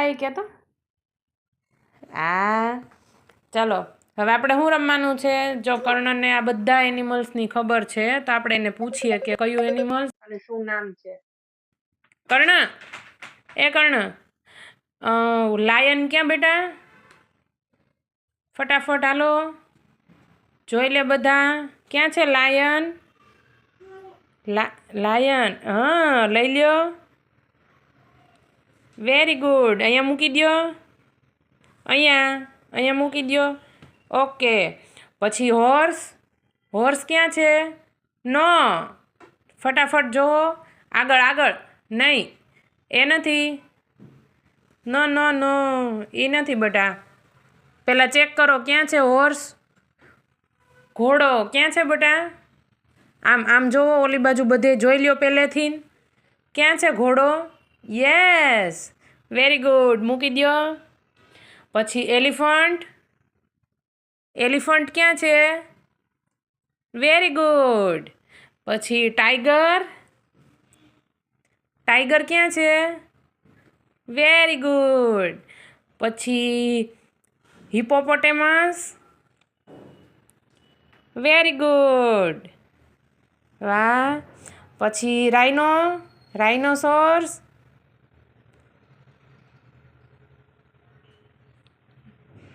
By કે તો ચાલો હવે આપણે શું રમવાનું છે? જો કર્ણને આ બધા એનિમલ્સની ખબર છે તો આપણે એને પૂછીએ કે કયું એનિમલ્સ અને શું નામ છે. કર્ણ, એ કર્ણ, લાયન ક્યાં બેટા? ફટાફટ હાલો જોઈ લે બધા. ક્યાં છે લાયન? લાયન, હા લઈ લ્યો. Very good. અહીંયા મૂકી દો. અહીંયા મૂકી દો. ઓકે. પછી હોર્સ, હોર્સ ક્યાં છે? નો, ફટાફટ જોવો. આગળ નહીં, એ નથી. નો નો નો, એ નથી બેટા. પહેલાં ચેક કરો ક્યાં છે હોર્સ. ઘોડો ક્યાં છે બેટા? આમ જોવો, ઓલી બાજુ બધે જોઈ લ્યો પહેલેથી. ક્યાં છે ઘોડો? યસ, વેરી ગુડ, મૂકી દો. પછી એલિફન્ટ, એલિફન્ટ ક્યાં છે? Very good. પછી ટાઈગર, ટાઈગર ક્યાં છે? Very good. પછી હિપોપોટેમસ, વેરી ગુડ, વાહ. પછી રાઇનોસોર્સ,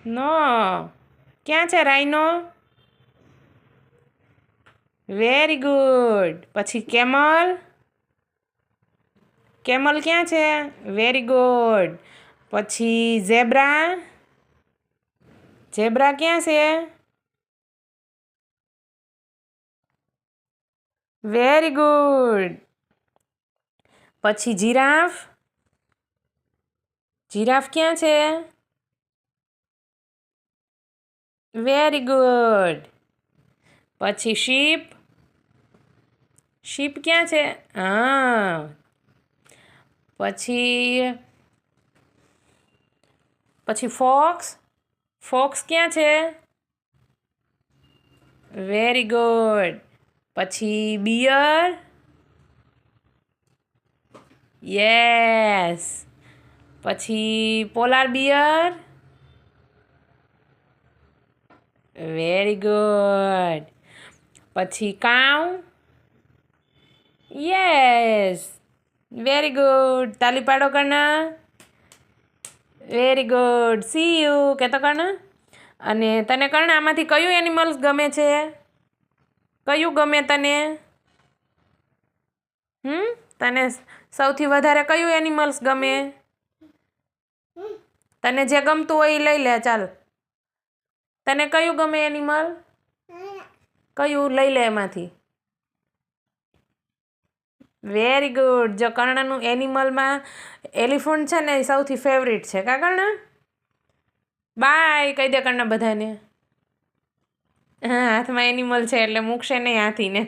નો, ક્યાં છે રાઇનો? Very good. પછી કેમલ, કેમલ ક્યાં છે? Very good. પછી ઝેબ્રા, ઝેબ્રા ક્યાં છે? Very good. પછી જીરાફ, જીરાફ ક્યાં છે? Very good. પછી શીપ, શીપ ક્યાં છે? હા. પછી ફોક્સ, ફોક્સ ક્યાં છે? Very good. પછી બિયર, યસ. પછી પોલાર બિયર, વેરી ગુડ. પછી કાઉ, યસ, વેરી ગુડ. તાલી પાડો Karna. Very good. See you કહેતો કર્ણ. અને તને કર્ણ આમાંથી કયું એનિમલ્સ ગમે છે? કયું ગમે તને? તને સૌથી વધારે કયું એનિમલ્સ ગમે? તને જે ગમતું હોય એ લઈ લે. ચાલ, તને કયું ગમે એનિમલ? કયું લઈ લે એમાંથી? Very good. જો કર્ણનું એનિમલમાં એલિફન્ટ છે ને એ સૌથી ફેવરિટ છે. કા કર્ણ? બાય કહી દે કર્ણ બધાને. હા, હાથમાં એનિમલ છે એટલે મૂકશે નહીં હાથીને.